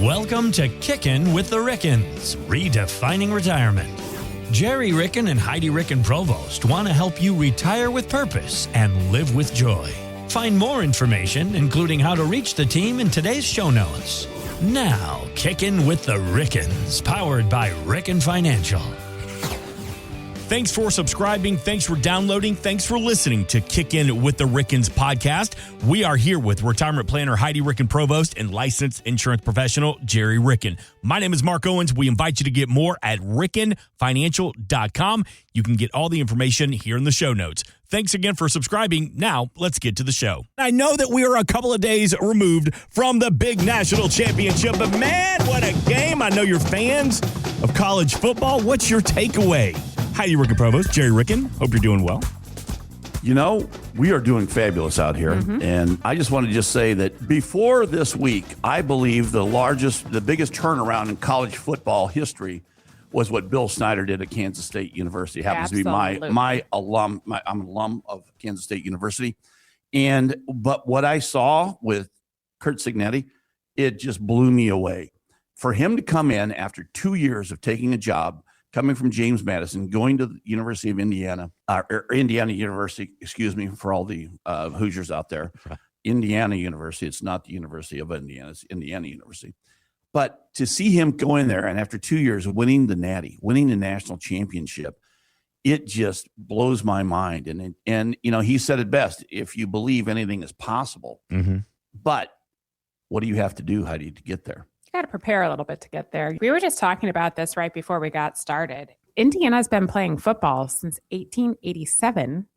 Welcome to Kickin' with the Rickens, redefining retirement. Gerry Ricken and Heidi Ricken Provost want to help you retire with purpose and live with joy. Find more information, including how to reach the team, in today's show notes. Now, Kickin' with the Rickens, powered by Ricken Financial. Thanks for subscribing. Thanks for downloading. Thanks for listening to Kick In with the Rickens podcast. We are here with retirement planner Heidi Ricken Provost and licensed insurance professional Gerry Ricken. My name is Mark Owens. We invite you to get more at rickenfinancial.com. You can get all the information here in the show notes. Thanks again for subscribing. Now, let's get to the show. I know that we are a couple of days removed from the big national championship, but man, what a game. I know you're fans of college football. What's your takeaway? Heidi Ricken Provost, Gerry Ricken. Hope you're doing well. You know, we are doing fabulous out here. And I just want to say that before this week, I believe the biggest turnaround in college football history was what Bill Snyder did at Kansas State University. It happens to be my alum. I'm an alum of Kansas State University. But what I saw with Curt Cignetti, it just blew me away. For him to come in after 2 years of taking a job, coming from James Madison, going to the University of Indiana, or Indiana University, excuse me, for all the Hoosiers out there. Indiana University, it's not the University of Indiana, it's Indiana University. But to see him go in there and after 2 years winning the Natty, winning the national championship, it just blows my mind. And you know, he said it best, if you believe anything is possible. But what do you have to do, Heidi, to get there? You got to prepare a little bit to get there. We were just talking about this right before we got started. Indiana's been playing football since 1887.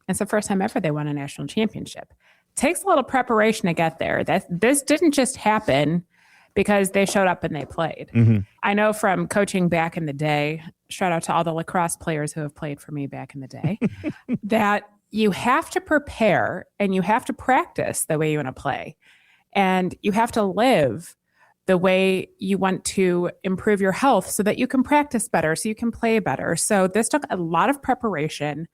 It's the first time ever they won a national championship. It takes a little preparation to get there. This didn't just happen because they showed up and they played. I know from coaching back in the day, shout out to all the lacrosse players who have played for me back in the day, that you have to prepare and you have to practice the way you want to play. And you have to live the way you want to improve your health so that you can practice better, so you can play better. So this took a lot of preparation,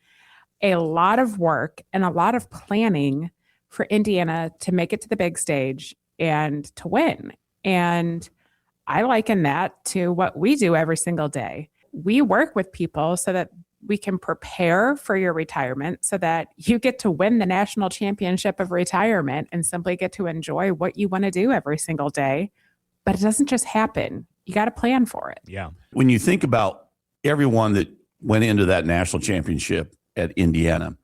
a lot of work, and a lot of planning for Indiana to make it to the big stage and to win. And I liken that to what we do every single day. We work with people so that we can prepare for your retirement so that you get to win the national championship of retirement and simply get to enjoy what you want to do every single day. But it doesn't just happen. You got to plan for it. Yeah. When you think about everyone that went into that national championship at Indiana,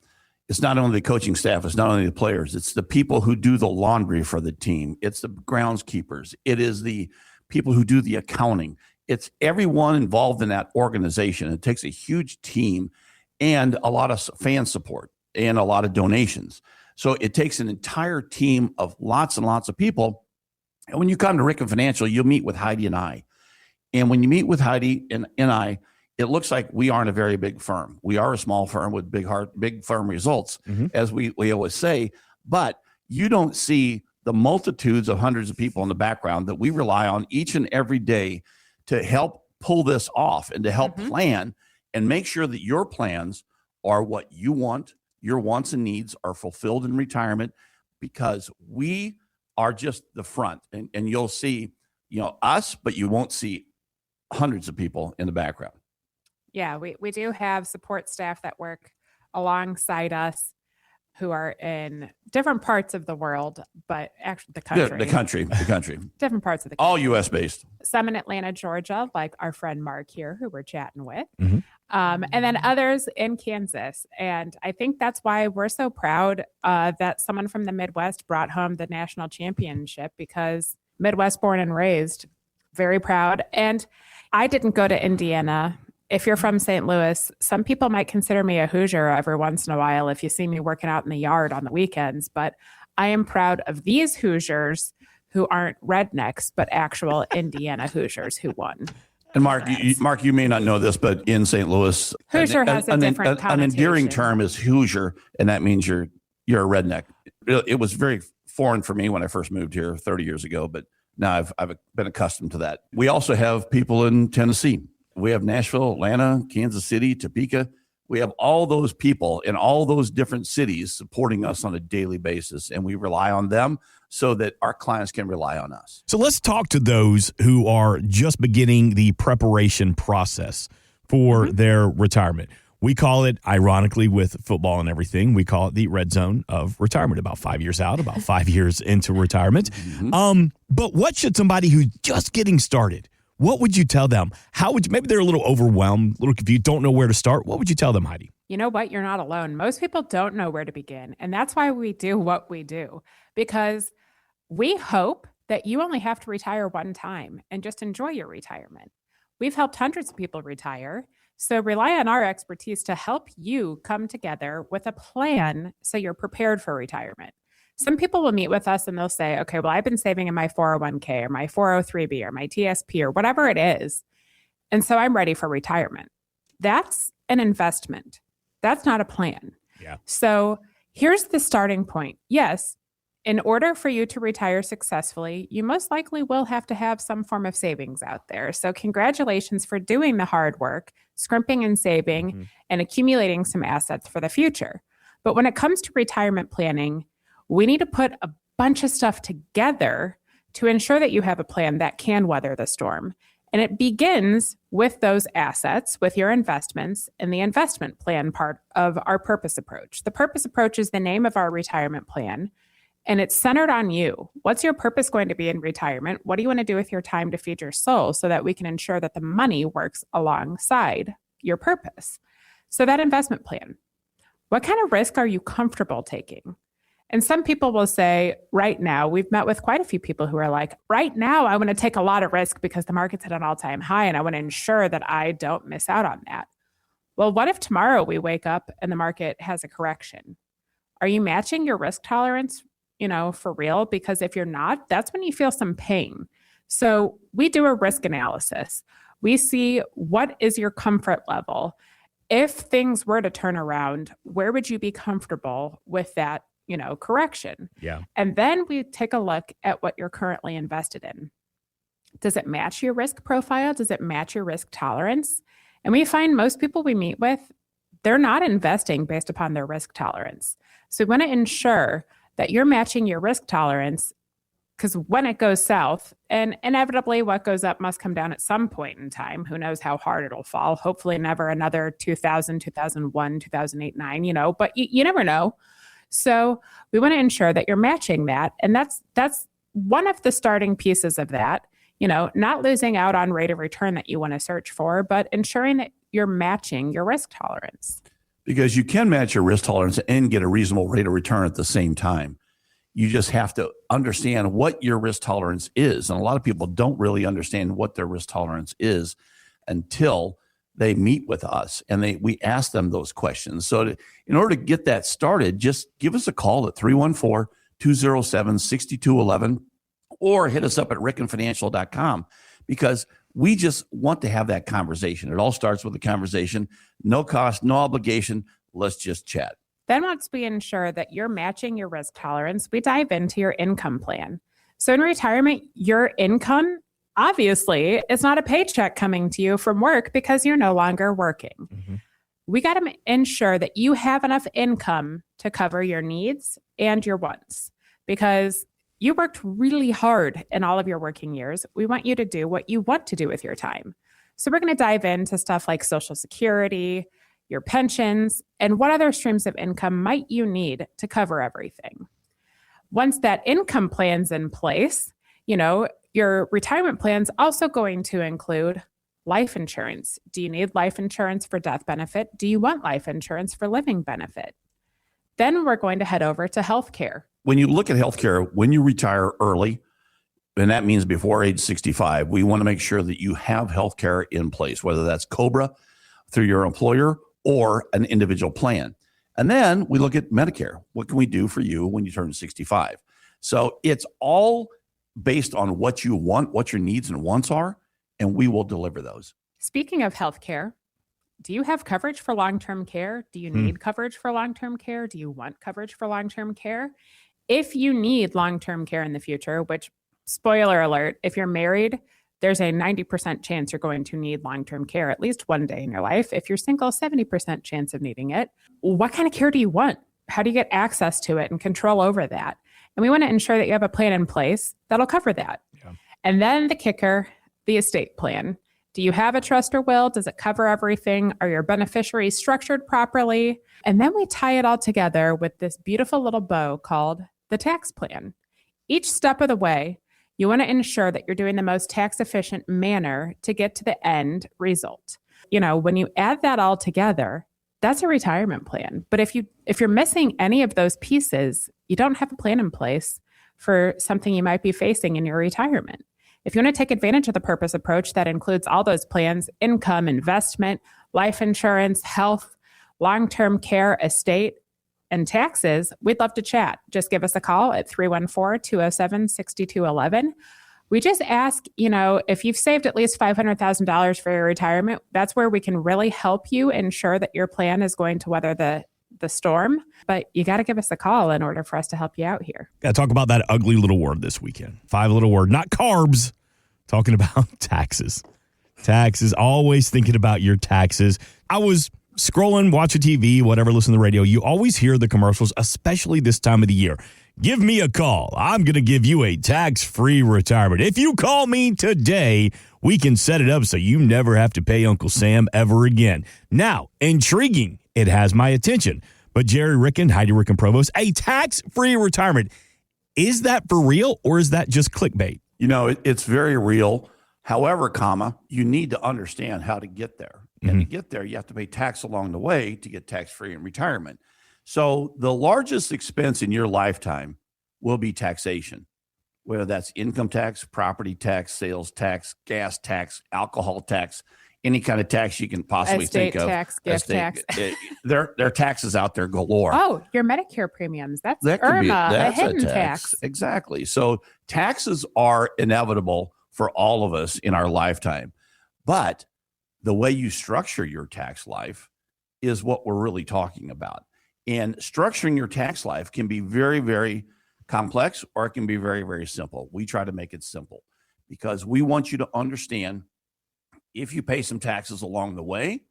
it's not only the coaching staff, it's not only the players, it's the people who do the laundry for the team. It's the groundskeepers. It is the people who do the accounting. It's everyone involved in that organization. It takes a huge team and a lot of fan support and a lot of donations. So it takes an entire team of lots and lots of people. And when you come to Ricken Financial, you'll meet with Heidi and I. And when you meet with Heidi and I, it looks like we aren't a very big firm. We are a small firm with big firm results, as we always say. But you don't see the multitudes of hundreds of people in the background that we rely on each and every day to help pull this off and to help plan and make sure that your plans are what you want, your wants and needs are fulfilled in retirement, because we are just the front. And you'll see, you know, us, but you won't see hundreds of people in the background. Yeah, we do have support staff that work alongside us who are in different parts of the world, but actually the country. The country. Different parts of the country. All U.S. based. Some in Atlanta, Georgia, like our friend Mark here, who we're chatting with. And then others in Kansas. And I think that's why we're so proud that someone from the Midwest brought home the national championship, because Midwest born and raised, very proud. And I didn't go to Indiana. If you're from St. Louis, some people might consider me a Hoosier every once in a while if you see me working out in the yard on the weekends. But I am proud of these Hoosiers who aren't rednecks, but actual Indiana Hoosiers who won. And Mark, you may not know this, but in St. Louis, Hoosier has a different connotation. An endearing term is Hoosier, and that means you're a redneck. It was very foreign for me when I first moved here 30 years ago, but now I've been accustomed to that. We also have people in Tennessee. We have Nashville, Atlanta, Kansas City, Topeka. We have all those people in all those different cities supporting us on a daily basis, and we rely on them so that our clients can rely on us. So let's talk to those who are just beginning the preparation process for their retirement. We call it, ironically, with football and everything, we call it the red zone of retirement, about 5 years out, about 5 years into retirement. But what should somebody who's just getting started, what would you tell them? How would you, maybe they're a little overwhelmed, a little confused, don't know where to start. What would you tell them, Heidi? You know what? You're not alone. Most people don't know where to begin. And that's why we do what we do, because we hope that you only have to retire one time and just enjoy your retirement. We've helped hundreds of people retire. So rely on our expertise to help you come together with a plan so you're prepared for retirement. Some people will meet with us and they'll say, okay, well, I've been saving in my 401k or my 403b or my TSP or whatever it is. And so I'm ready for retirement. That's an investment. That's not a plan. Yeah. So here's the starting point. Yes, in order for you to retire successfully, you most likely will have to have some form of savings out there. So congratulations for doing the hard work, scrimping and saving, and accumulating some assets for the future. But when it comes to retirement planning, we need to put a bunch of stuff together to ensure that you have a plan that can weather the storm. And it begins with those assets, with your investments, and the investment plan part of our purpose approach. The purpose approach is the name of our retirement plan, and it's centered on you. What's your purpose going to be in retirement? What do you want to do with your time to feed your soul so that we can ensure that the money works alongside your purpose? So that investment plan, what kind of risk are you comfortable taking? And some people will say, right now, we've met with quite a few people who are like, right now, I want to take a lot of risk because the market's at an all-time high and I want to ensure that I don't miss out on that. Well, what if tomorrow we wake up and the market has a correction? Are you matching your risk tolerance, for real? Because if you're not, that's when you feel some pain. So we do a risk analysis. We see what is your comfort level. If things were to turn around, where would you be comfortable with that correction? Yeah. And then we take a look at what you're currently invested in. Does it match your risk profile? Does it match your risk tolerance? And we find most people we meet with, they're not investing based upon their risk tolerance. So we want to ensure that you're matching your risk tolerance, because when it goes south, and inevitably what goes up must come down at some point in time. Who knows how hard it'll fall? Hopefully never another 2000, 2001, 2008, 9, but you never know. So we want to ensure that you're matching that. And that's one of the starting pieces of that, not losing out on rate of return that you want to search for, but ensuring that you're matching your risk tolerance. Because you can match your risk tolerance and get a reasonable rate of return at the same time. You just have to understand what your risk tolerance is. And a lot of people don't really understand what their risk tolerance is until they meet with us and we ask them those questions. So in order to get that started, just give us a call at 314-207-6211 or hit us up at rickenfinancial.com, because we just want to have that conversation. It all starts with a conversation, no cost, no obligation. Let's just chat. Then once we ensure that you're matching your risk tolerance, we dive into your income plan. So in retirement, your income, obviously, it's not a paycheck coming to you from work because you're no longer working. We got to ensure that you have enough income to cover your needs and your wants, because you worked really hard in all of your working years. We want you to do what you want to do with your time. So we're going to dive into stuff like Social Security, your pensions, and what other streams of income might you need to cover everything. Once that income plan's in place, your retirement plan's also going to include life insurance. Do you need life insurance for death benefit? Do you want life insurance for living benefit? Then we're going to head over to healthcare. When you look at healthcare, when you retire early, and that means before age 65, we want to make sure that you have healthcare in place, whether that's COBRA through your employer or an individual plan. And then we look at Medicare. What can we do for you when you turn 65? So it's all based on what you want, what your needs and wants are, and we will deliver those. Speaking of healthcare, do you have coverage for long-term care? Do you need coverage for long-term care? Do you want coverage for long-term care? If you need long-term care in the future, which, spoiler alert, if you're married, there's a 90% chance you're going to need long-term care at least one day in your life. If you're single, 70% chance of needing it. What kind of care do you want? How do you get access to it and control over that? And we want to ensure that you have a plan in place that'll cover that. Yeah. And then the kicker, the estate plan. Do you have a trust or will? Does it cover everything? Are your beneficiaries structured properly? And then we tie it all together with this beautiful little bow called the tax plan. Each step of the way, you want to ensure that you're doing the most tax efficient manner to get to the end result. When you add that all together, that's a retirement plan. But if you're missing any of those pieces, you don't have a plan in place for something you might be facing in your retirement. If you want to take advantage of the purpose approach that includes all those plans, income, investment, life insurance, health, long-term care, estate, and taxes, we'd love to chat. Just give us a call at 314-207-6211. We just ask, if you've saved at least $500,000 for your retirement, that's where we can really help you ensure that your plan is going to weather the storm. But you got to give us a call in order for us to help you out here. Got to talk about that ugly little word this weekend. 5-letter word, not carbs. Talking about taxes. Taxes, always thinking about your taxes. I was scrolling, watching TV, whatever, listen to the radio. You always hear the commercials, especially this time of the year. Give me a call. I'm going to give you a tax-free retirement. If you call me today, we can set it up so you never have to pay Uncle Sam ever again. Now, intriguing. It has my attention. But Gerry, Ricken, Heidi, Ricken, Provost, a tax-free retirement. Is that for real or is that just clickbait? It's very real. However, you need to understand how to get there. And to get there, you have to pay tax along the way to get tax-free in retirement. So the largest expense in your lifetime will be taxation, whether that's income tax, property tax, sales tax, gas tax, alcohol tax, any kind of tax you can possibly think of. Gift tax. There are taxes out there galore. Oh, your Medicare premiums. That's a hidden tax. Exactly. So taxes are inevitable for all of us in our lifetime. But the way you structure your tax life is what we're really talking about. And structuring your tax life can be very, very complex, or it can be very, very simple. We try to make it simple because we want you to understand if you pay some taxes along the way,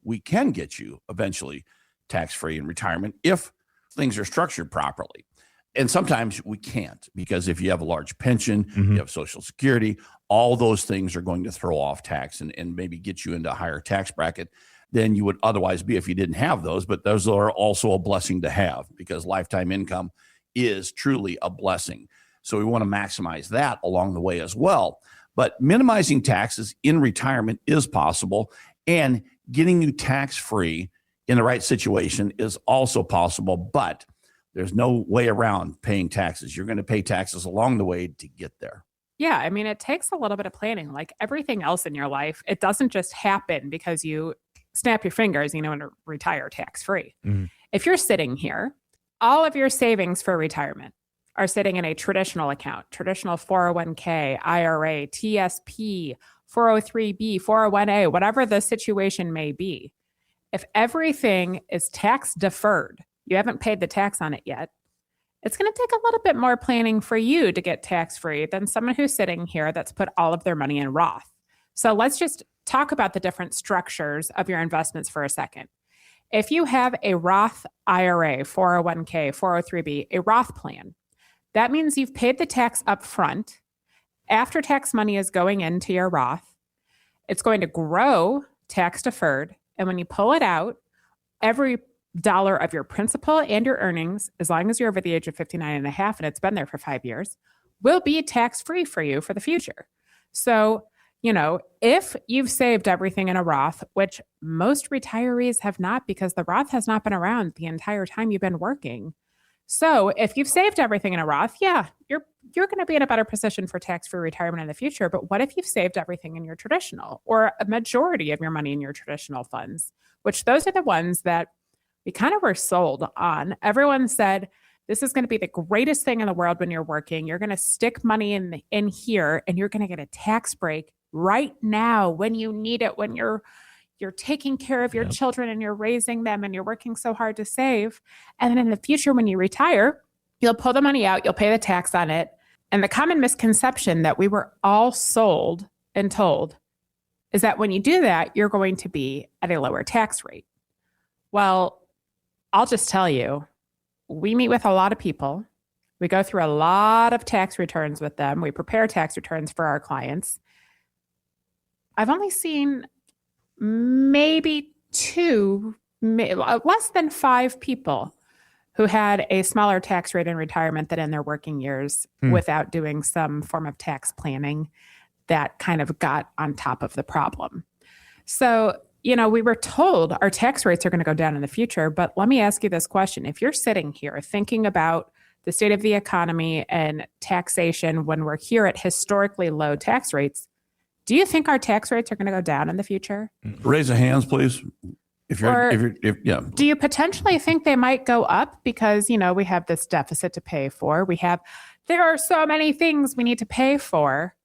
we can get you eventually tax-free in retirement if things are structured properly. And sometimes we can't, because if you have a large pension, you have Social Security, all those things are going to throw off tax and maybe get you into a higher tax bracket than you would otherwise be if you didn't have those. But those are also a blessing to have, because lifetime income is truly a blessing. So we want to maximize that along the way as well. But minimizing taxes in retirement is possible, and getting you tax-free in the right situation is also possible, but there's no way around paying taxes. You're going to pay taxes along the way to get there. Yeah, it takes a little bit of planning. Like everything else in your life, it doesn't just happen because you snap your fingers, and retire tax-free. If you're sitting here, all of your savings for retirement are sitting in a traditional account, traditional 401k, IRA, TSP, 403b, 401a, whatever the situation may be. If everything is tax deferred, you haven't paid the tax on it yet, it's going to take a little bit more planning for you to get tax-free than someone who's sitting here that's put all of their money in Roth. So let's just talk about the different structures of your investments for a second. If you have a Roth IRA, 401k, 403b, a Roth plan, that means you've paid the tax up front. After tax money is going into your Roth, it's going to grow tax deferred. And when you pull it out, every dollar of your principal and your earnings, as long as you're over the age of 59 and a half and it's been there for 5 years, will be tax-free for you for the future. So, if you've saved everything in a Roth, which most retirees have not, because the Roth has not been around the entire time you've been working. So if you've saved everything in a Roth, yeah, you're going to be in a better position for tax-free retirement in the future. But what if you've saved everything in your traditional, or a majority of your money in your traditional funds, which those are the ones that we kind of were sold on. Everyone said, this is going to be the greatest thing in the world when you're working. You're going to stick money in here, and you're going to get a tax break right now when you need it, when you're taking care of your children and you're raising them and you're working so hard to save. And then in the future, when you retire, you'll pull the money out, you'll pay the tax on it. And the common misconception that we were all sold and told is that when you do that, you're going to be at a lower tax rate. Well, I'll just tell you, we meet with a lot of people. We go through a lot of tax returns with them. We prepare tax returns for our clients. I've only seen maybe less than 5 people who had a smaller tax rate in retirement than in their working years without doing some form of tax planning that kind of got on top of the problem. So, we were told our tax rates are going to go down in the future, but let me ask you this question. If you're sitting here thinking about the state of the economy and taxation when we're here at historically low tax rates, do you think our tax rates are going to go down in the future? Raise the hands, please. Do you potentially think they might go up because, we have this deficit to pay for? There are so many things we need to pay for.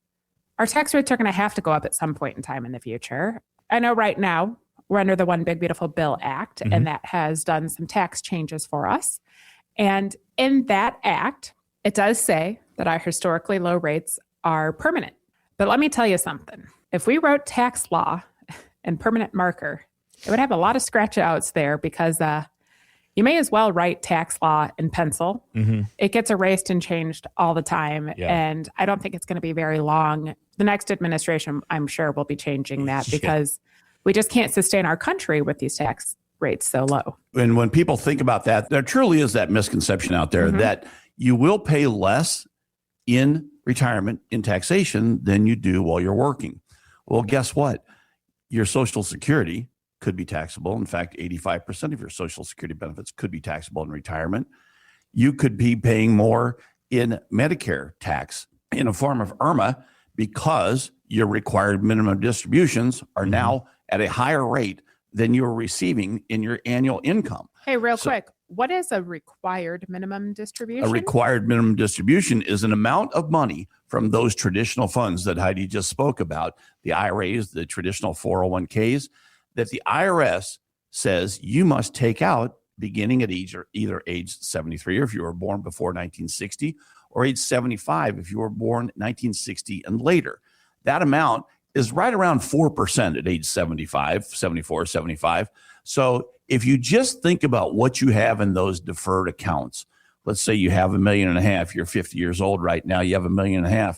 Our tax rates are going to have to go up at some point in time in the future. I know right now we're under the One Big Beautiful Bill Act, and that has done some tax changes for us. And in that act, it does say that our historically low rates are permanent. But let me tell you something. If we wrote tax law in permanent marker, it would have a lot of scratch outs there because you may as well write tax law in pencil. It gets erased and changed all the time. Yeah. And I don't think it's going to be very long. The next administration, I'm sure, will be changing that because we just can't sustain our country with these tax rates so low. And when people think about that, there truly is that misconception out there that you will pay less in retirement in taxation than you do while you're working. Well, guess what? Your Social Security could be taxable. In fact, 85% of your Social Security benefits could be taxable in retirement. You could be paying more in Medicare tax in a form of IRMA because your required minimum distributions are now at a higher rate than you're receiving in your annual income. Hey, quick, what is a required minimum distribution? A required minimum distribution is an amount of money from those traditional funds that Heidi just spoke about, the IRAs, the traditional 401ks, that the IRS says you must take out beginning at either age 73 or if you were born before 1960, or age 75 if you were born 1960 and later. That amount is right around 4% at age 75, 74, 75. So if you just think about what you have in those deferred accounts, let's say you have $1.5 million, you're 50 years old right now, you have $1.5 million.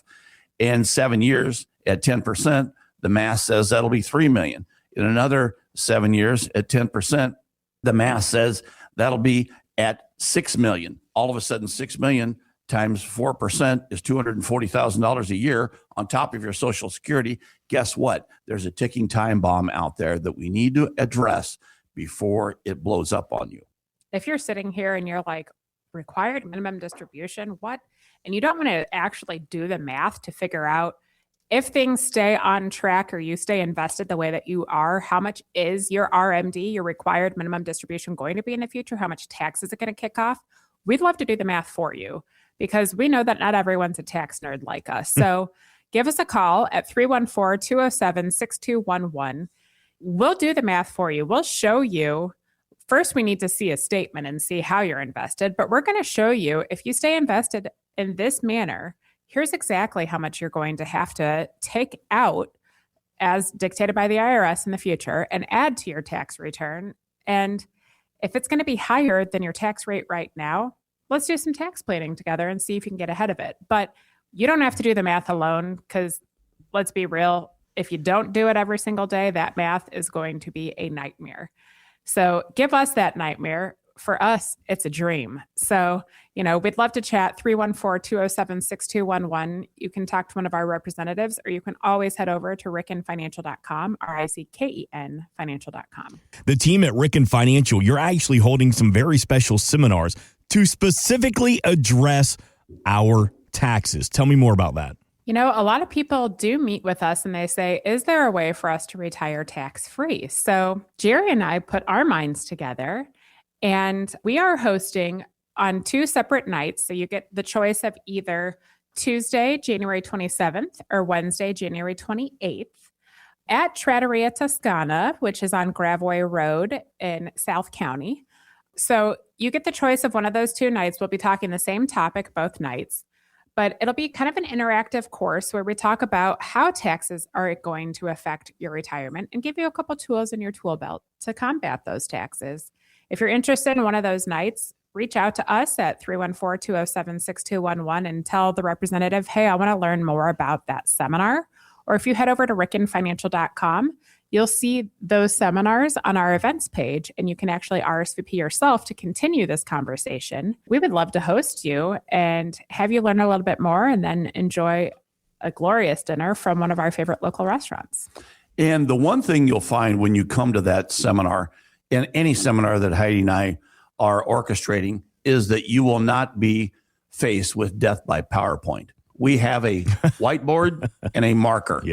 In 7 years at 10%, the math says that'll be $3 million. In another 7 years at 10%, the math says that'll be at $6 million. All of a sudden, $6 million times 4% is $240,000 a year on top of your Social Security. Guess what? There's a ticking time bomb out there that we need to address before it blows up on you. If you're sitting here and you're like, required minimum distribution, what? And you don't want to actually do the math to figure out if things stay on track or you stay invested the way that you are, how much is your RMD, your required minimum distribution, going to be in the future? How much tax is it going to kick off? We'd love to do the math for you because we know that not everyone's a tax nerd like us. So give us a call at 314-207-6211. We'll do the math for you. We'll show you. First, we need to see a statement and see how you're invested, but we're going to show you if you stay invested in this manner, here's exactly how much you're going to have to take out as dictated by the IRS in the future and add to your tax return. And if it's going to be higher than your tax rate right now, let's do some tax planning together and see if you can get ahead of it. But you don't have to do the math alone because let's be real, if you don't do it every single day, that math is going to be a nightmare. So give us that nightmare. For us, it's a dream. So, we'd love to chat 314-207-6211. You can talk to one of our representatives, or you can always head over to rickenfinancial.com, RICKEN financial.com. The team at Ricken Financial, you're actually holding some very special seminars to specifically address our taxes. Tell me more about that. A lot of people do meet with us and they say, is there a way for us to retire tax-free? So Gerry and I put our minds together and we are hosting on 2 separate nights. So you get the choice of either Tuesday, January 27th or Wednesday, January 28th at Trattoria Toscana, which is on Gravois Road in South County. So you get the choice of one of those 2 nights. We'll be talking the same topic both nights. but it'll be kind of an interactive course where we talk about how taxes are going to affect your retirement and give you a couple tools in your tool belt to combat those taxes. If you're interested in one of those nights, reach out to us at 314-207-6211 and tell the representative, hey, I want to learn more about that seminar. Or if you head over to rickenfinancial.com, you'll see those seminars on our events page, and you can actually RSVP yourself to continue this conversation. We would love to host you and have you learn a little bit more and then enjoy a glorious dinner from one of our favorite local restaurants. And the one thing you'll find when you come to that seminar, and any seminar that Heidi and I are orchestrating, is that you will not be faced with death by PowerPoint. We have a whiteboard and a marker,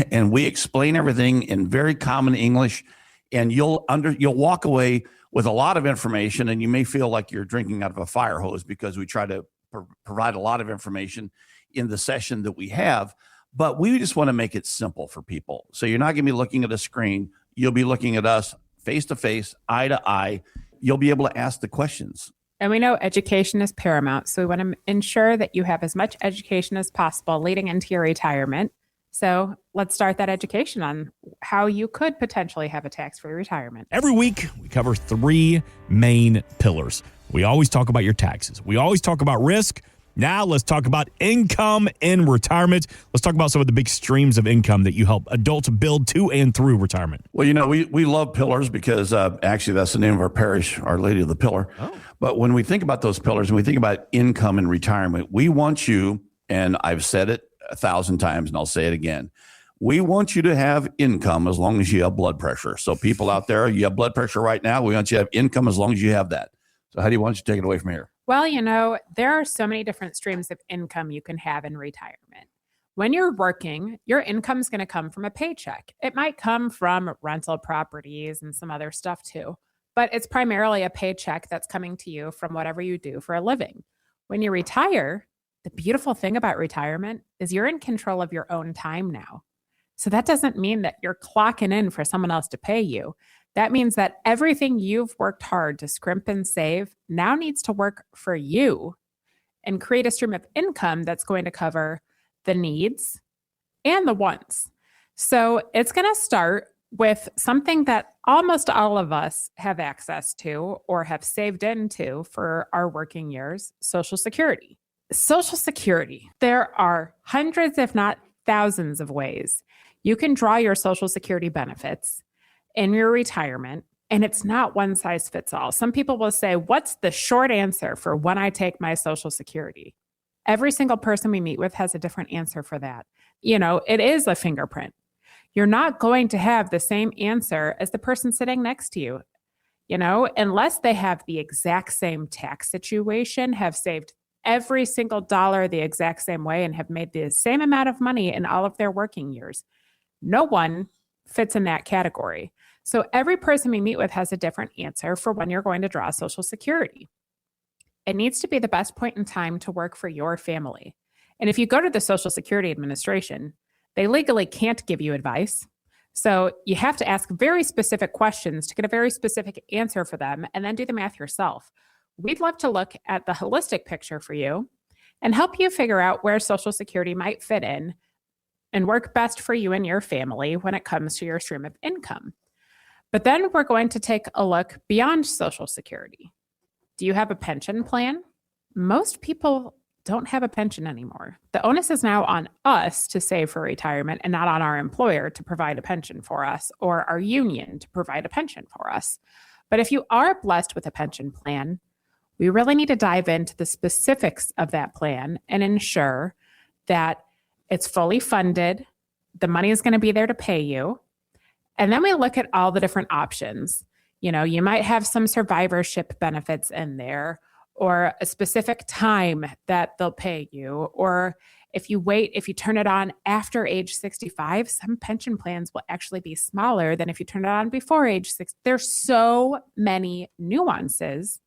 and we explain everything in very common English. And you'll walk away with a lot of information, and you may feel like you're drinking out of a fire hose because we try to provide a lot of information in the session that we have. But we just want to make it simple for people. So you're not going to be looking at a screen. You'll be looking at us face to face, eye to eye. You'll be able to ask the questions. And we know education is paramount, so we want to ensure that you have as much education as possible leading into your retirement. So let's start that education on how you could potentially have a tax-free retirement. Every week, we cover 3 main pillars. We always talk about your taxes. We always talk about risk. Now let's talk about income in retirement. Let's talk about some of the big streams of income that you help adults build to and through retirement. Well, you know, we love pillars because actually that's the name of our parish, Our Lady of the Pillar. Oh. But when we think about those pillars and we think about income in retirement, we want you, and I've said it 1,000 times and I'll say it again, we want you to have income as long as you have blood pressure. So people out there, you have blood pressure right now, we want you to have income as long as you have that. So Heidi, why don't you take it away from here? Well, you know, there are so many different streams of income you can have in retirement. When you're working, your income is going to come from a paycheck. It might come from rental properties and some other stuff too, but it's primarily a paycheck that's coming to you from whatever you do for a living. When you retire, the beautiful thing about retirement is you're in control of your own time now. So that doesn't mean that you're clocking in for someone else to pay you. That means that everything you've worked hard to scrimp and save now needs to work for you and create a stream of income that's going to cover the needs and the wants. So it's going to start with something that almost all of us have access to or have saved into for our working years, Social Security. Social Security, there are hundreds, if not thousands of ways you can draw your Social Security benefits in your retirement, and it's not one size fits all. Some people will say, what's the short answer for when I take my Social Security? Every single person we meet with has a different answer for that. You know, it is a fingerprint. You're not going to have the same answer as the person sitting next to you, you know, unless they have the exact same tax situation, have saved every single dollar the exact same way, and have made the same amount of money in all of their working years. No one fits in that category. So every person we meet with has a different answer for when you're going to draw Social Security. It needs to be the best point in time to work for your family. And if you go to the Social Security Administration, they legally can't give you advice. So you have to ask very specific questions to get a very specific answer for them and then do the math yourself. We'd love to look at the holistic picture for you and help you figure out where Social Security might fit in and work best for you and your family when it comes to your stream of income. But then we're going to take a look beyond Social Security. Do you have a pension plan? Most people don't have a pension anymore. The onus is now on us to save for retirement and not on our employer to provide a pension for us or our union to provide a pension for us. But if you are blessed with a pension plan, we really need to dive into the specifics of that plan and ensure that it's fully funded, the money is going to be there to pay you. And then we look at all the different options. You know, you might have some survivorship benefits in there, or a specific time that they'll pay you. Or if you turn it on after age 65, some pension plans will actually be smaller than if you turn it on before age 60. There's so many nuances.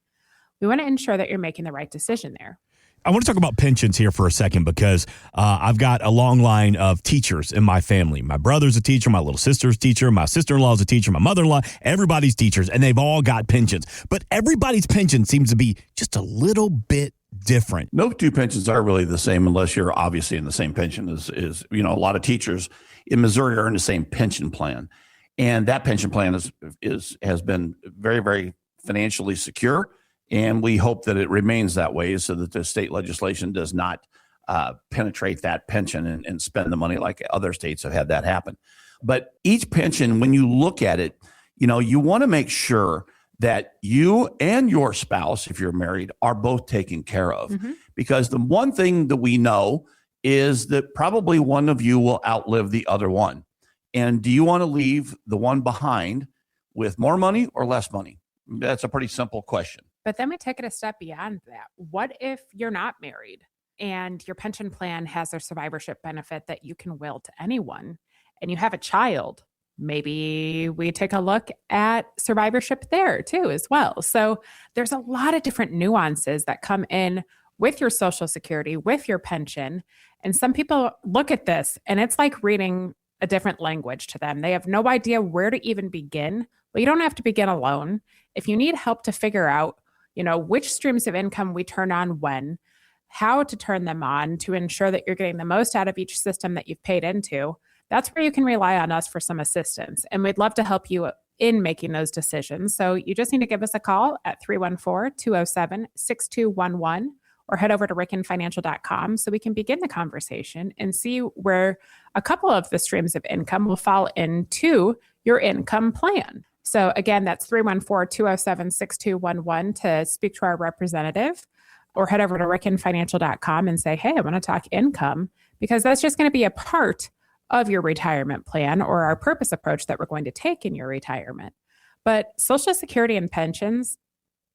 We want to ensure that you're making the right decision there. I want to talk about pensions here for a second because I've got a long line of teachers in my family. My brother's a teacher, my little sister's a teacher, my sister-in-law's a teacher, my mother-in-law, everybody's teachers, and they've all got pensions. But everybody's pension seems to be just a little bit different? No two pensions are really the same unless you're obviously in the same pension as a lot of teachers in Missouri are in the same pension plan. And that pension plan has been very, very financially secure. And we hope that it remains that way so that the state legislation does not penetrate that pension and spend the money like other states have had that happen. But each pension, when you look at it, you want to make sure that you and your spouse, if you're married, are both taken care of. Mm-hmm. Because the one thing that we know is that probably one of you will outlive the other one. And do you want to leave the one behind with more money or less money? That's a pretty simple question. But then we take it a step beyond that. What if you're not married and your pension plan has a survivorship benefit that you can will to anyone, and you have a child? Maybe we take a look at survivorship there too as well. So there's a lot of different nuances that come in with your Social Security, with your pension. And some people look at this and it's like reading a different language to them. They have no idea where to even begin. Well, you don't have to begin alone. If you need help to figure out, which streams of income we turn on when, how to turn them on to ensure that you're getting the most out of each system that you've paid into, that's where you can rely on us for some assistance. And we'd love to help you in making those decisions. So you just need to give us a call at 314-207-6211 or head over to rickenfinancial.com so we can begin the conversation and see where a couple of the streams of income will fall into your income plan. So again, that's 314-207-6211 to speak to our representative, or head over to rickenfinancial.com and say, hey, I want to talk income, because that's just going to be a part of your retirement plan or our purpose approach that we're going to take in your retirement. But Social Security and pensions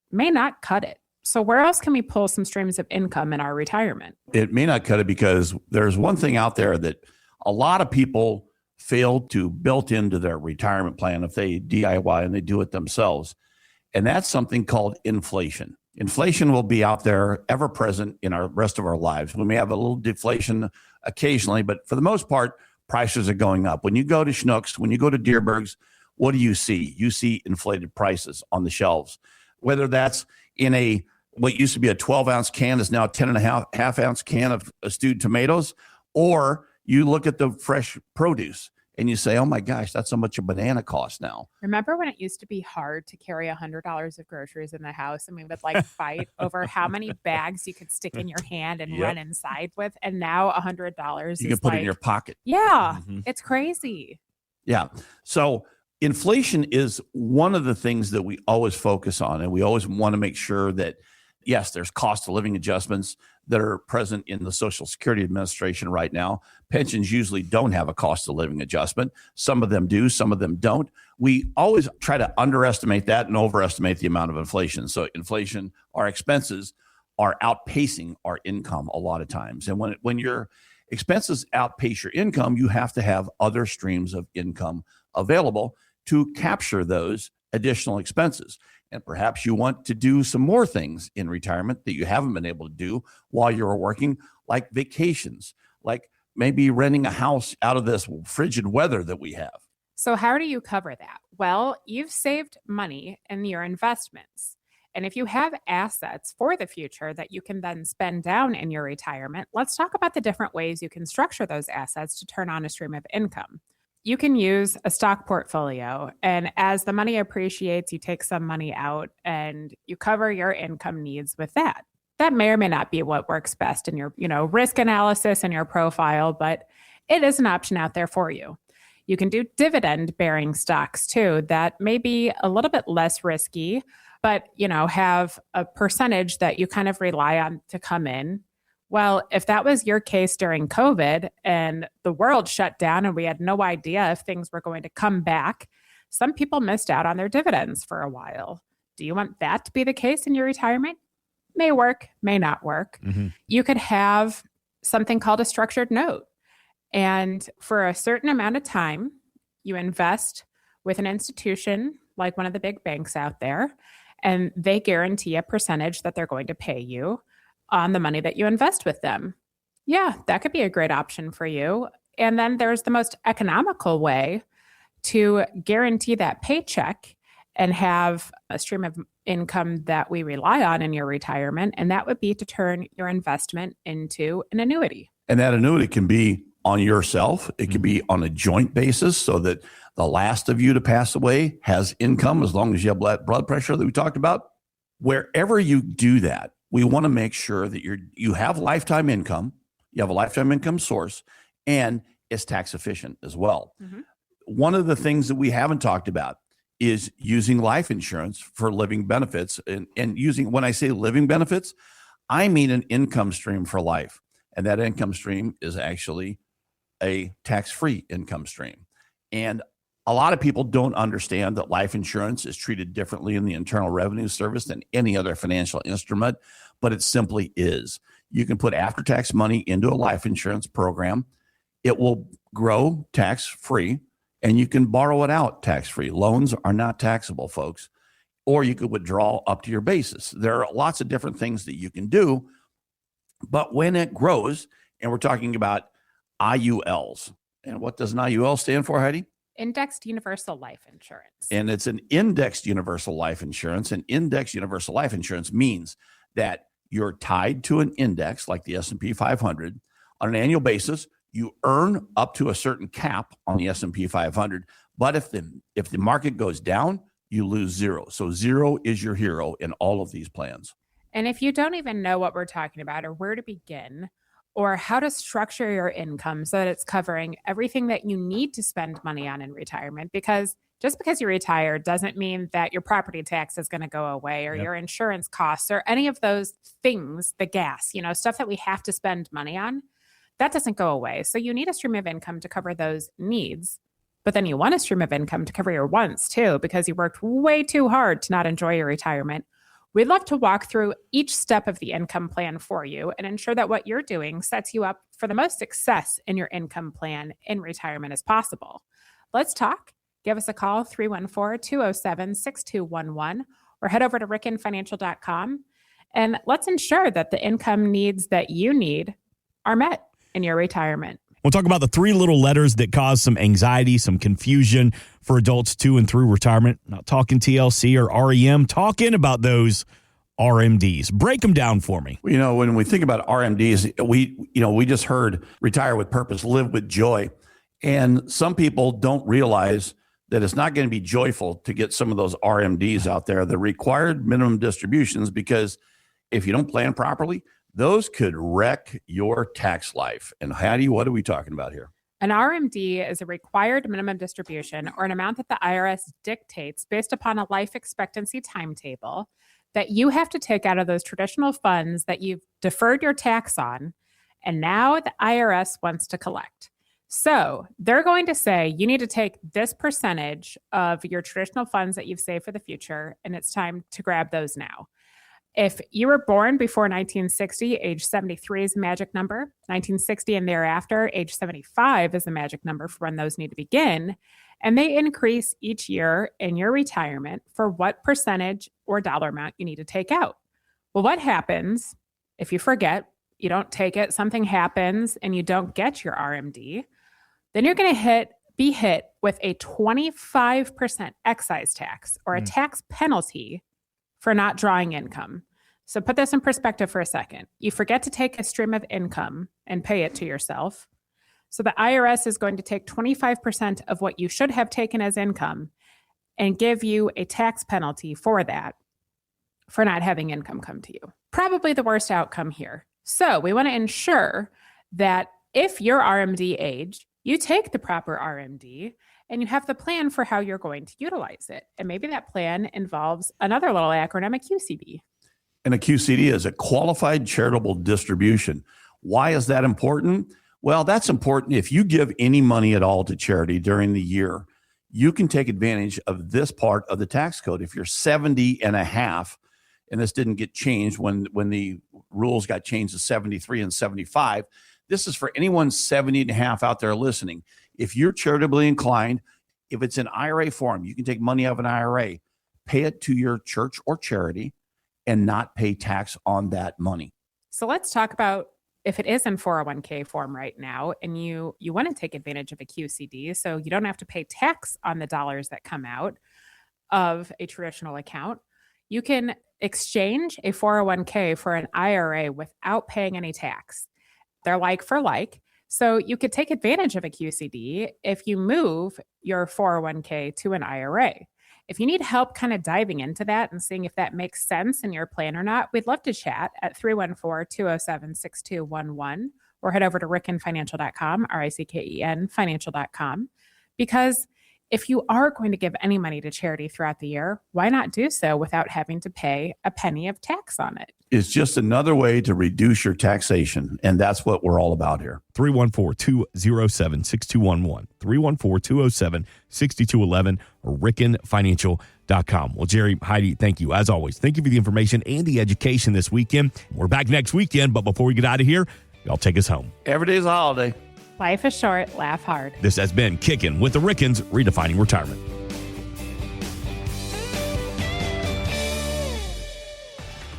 may not cut it. So where else can we pull some streams of income in our retirement? It may not cut it because there's one thing out there that a lot of people fail to build into their retirement plan if they DIY and they do it themselves. And that's something called inflation. Inflation will be out there ever present in our rest of our lives. We may have a little deflation occasionally, but for the most part, prices are going up. When you go to Schnucks, when you go to Deerberg's, what do you see? You see inflated prices on the shelves. Whether that's in what used to be a 12-ounce can is now a 10.5-ounce can of stewed tomatoes, or you look at the fresh produce and you say, oh my gosh, that's how much a banana costs now. Remember when it used to be hard to carry $100 of groceries in the house and we would fight over how many bags you could stick in your hand and run inside with? And now $100 you can put it in your pocket. Yeah, It's crazy. Yeah. So inflation is one of the things that we always focus on. And we always want to make sure that, yes, there's cost of living adjustments that are present in the Social Security Administration right now. Pensions usually don't have a cost of living adjustment. Some of them do, some of them don't. We always try to underestimate that and overestimate the amount of inflation. So inflation, our expenses are outpacing our income a lot of times. And when your expenses outpace your income, you have to have other streams of income available to capture those additional expenses. And perhaps you want to do some more things in retirement that you haven't been able to do while you're working, like vacations, like maybe renting a house out of this frigid weather that we have. So how do you cover that? Well, you've saved money in your investments. And if you have assets for the future that you can then spend down in your retirement, let's talk about the different ways you can structure those assets to turn on a stream of income. You can use a stock portfolio, and as the money appreciates, you take some money out and you cover your income needs with that. That may or may not be what works best in your, risk analysis and your profile, but it is an option out there for you. You can do dividend-bearing stocks too. That may be a little bit less risky, but, have a percentage that you kind of rely on to come in. Well, if that was your case during COVID and the world shut down and we had no idea if things were going to come back, some people missed out on their dividends for a while. Do you want that to be the case in your retirement? May work, may not work. Mm-hmm. You could have something called a structured note. And for a certain amount of time, you invest with an institution like one of the big banks out there, and they guarantee a percentage that they're going to pay you on the money that you invest with them. Yeah, that could be a great option for you. And then there's the most economical way to guarantee that paycheck and have a stream of income that we rely on in your retirement, and that would be to turn your investment into an annuity. And that annuity can be on yourself. It can be on a joint basis so that the last of you to pass away has income as long as you have blood pressure that we talked about. Wherever you do that, we want to make sure that you have lifetime income, you have a lifetime income source, and it's tax efficient as well. Mm-hmm. One of the things that we haven't talked about is using life insurance for living benefits. And using, when I say living benefits, I mean an income stream for life. And that income stream is actually a tax-free income stream. And a lot of people don't understand that life insurance is treated differently in the Internal Revenue Service than any other financial instrument, but it simply is. You can put after-tax money into a life insurance program. It will grow tax-free, and you can borrow it out tax-free. Loans are not taxable, folks. Or you could withdraw up to your basis. There are lots of different things that you can do, but when it grows, and we're talking about IULs, and what does an IUL stand for, Heidi? Indexed Universal Life Insurance. And it's an indexed universal life insurance. And indexed universal life insurance means that you're tied to an index like the S&P 500 on an annual basis. You earn up to a certain cap on the S&P 500, but if the market goes down, you lose zero. So zero is your hero in all of these plans. And if you don't even know what we're talking about or where to begin or how to structure your income so that it's covering everything that you need to spend money on in retirement, because just because you retire doesn't mean that your property tax is going to go away or your insurance costs or any of those things, the gas, stuff that we have to spend money on, that doesn't go away. So you need a stream of income to cover those needs. But then you want a stream of income to cover your wants too, because you worked way too hard to not enjoy your retirement. We'd love to walk through each step of the income plan for you and ensure that what you're doing sets you up for the most success in your income plan in retirement as possible. Let's talk. Give us a call, 314-207-6211, or head over to rickenfinancial.com. And let's ensure that the income needs that you need are met in your retirement. We'll talk about the 3 little letters that cause some anxiety, some confusion for adults to and through retirement. Not talking TLC or REM, talking about those RMDs. Break them down for me. When we think about RMDs, we just heard retire with purpose, live with joy. And some people don't realize that it's not going to be joyful to get some of those RMDs out there, the required minimum distributions, because if you don't plan properly, those could wreck your tax life. And Heidi, what are we talking about here? An RMD is a required minimum distribution or an amount that the IRS dictates based upon a life expectancy timetable that you have to take out of those traditional funds that you've deferred your tax on, and now the IRS wants to collect. So they're going to say you need to take this percentage of your traditional funds that you've saved for the future, and it's time to grab those now. If you were born before 1960, age 73 is the magic number. 1960 and thereafter, age 75 is the magic number for when those need to begin. And they increase each year in your retirement for what percentage or dollar amount you need to take out. Well, what happens if you forget, you don't take it, something happens, and you don't get your RMD? Then you're going to be hit with a 25% excise tax or a tax penalty for not drawing income. So put this in perspective for a second. You forget to take a stream of income and pay it to yourself. So the IRS is going to take 25% of what you should have taken as income and give you a tax penalty for that, for not having income come to you. Probably the worst outcome here. So we want to ensure that if you're RMD age, you take the proper RMD and you have the plan for how you're going to utilize it. And maybe that plan involves another little acronym, a QCD. And a QCD is a qualified charitable distribution. Why is that important? Well, that's important. If you give any money at all to charity during the year, you can take advantage of this part of the tax code. If you're 70 and a half, and this didn't get changed when the rules got changed to 73 and 75, this is for anyone 70 and a half out there listening. If you're charitably inclined, if it's an IRA form, you can take money out of an IRA, pay it to your church or charity, and not pay tax on that money. So let's talk about if it is in 401k form right now and you want to take advantage of a QCD so you don't have to pay tax on the dollars that come out of a traditional account. You can exchange a 401k for an IRA without paying any tax. They're like for like. So you could take advantage of a QCD if you move your 401k to an IRA. If you need help kind of diving into that and seeing if that makes sense in your plan or not, we'd love to chat at 314-207-6211 or head over to rickenfinancial.com, RICKEN financial.com. Because if you are going to give any money to charity throughout the year, why not do so without having to pay a penny of tax on it? It's just another way to reduce your taxation, and that's what we're all about here. 314-207-6211, 314-207-6211, or rickenfinancial.com. Well, Gerry, Heidi, thank you. As always, thank you for the information and the education this weekend. We're back next weekend, but before we get out of here, y'all take us home. Every day's a holiday. Life is short, laugh hard. This has been Kickin' with the Rickens, redefining retirement.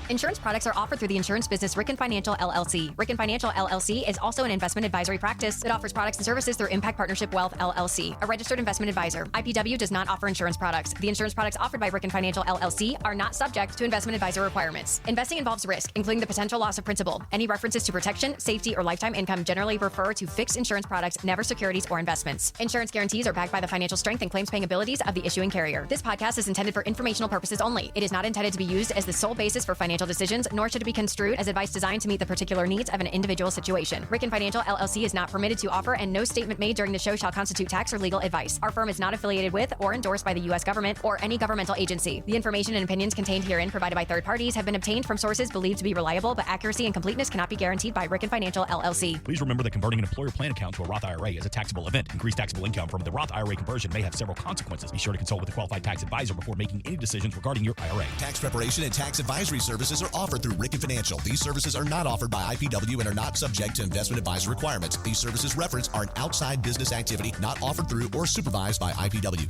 Insurance products are offered through the insurance business Ricken Financial LLC. Ricken Financial LLC is also an investment advisory practice that offers products and services through Impact Partnership Wealth LLC, a registered investment advisor. IPW does not offer insurance products. The insurance products offered by Ricken Financial LLC are not subject to investment advisor requirements. Investing involves risk, including the potential loss of principal. Any references to protection, safety, or lifetime income generally refer to fixed insurance products, never securities or investments. Insurance guarantees are backed by the financial strength and claims paying abilities of the issuing carrier. This podcast is intended for informational purposes only. It is not intended to be used as the sole basis for financial decisions, nor should it be construed as advice designed to meet the particular needs of an individual situation. Ricken Financial LLC is not permitted to offer, and no statement made during the show shall constitute tax or legal advice. Our firm is not affiliated with or endorsed by the U.S. government or any governmental agency. The information and opinions contained herein provided by third parties have been obtained from sources believed to be reliable, but accuracy and completeness cannot be guaranteed by Ricken Financial LLC. Please remember that converting an employer plan account to a Roth IRA is a taxable event. Increased taxable income from the Roth IRA conversion may have several consequences. Be sure to consult with a qualified tax advisor before making any decisions regarding your IRA. Tax preparation and tax advisory services are offered through Ricken Financial. These services are not offered by IPW and are not subject to investment advisor requirements. These services referenced are an outside business activity not offered through or supervised by IPW.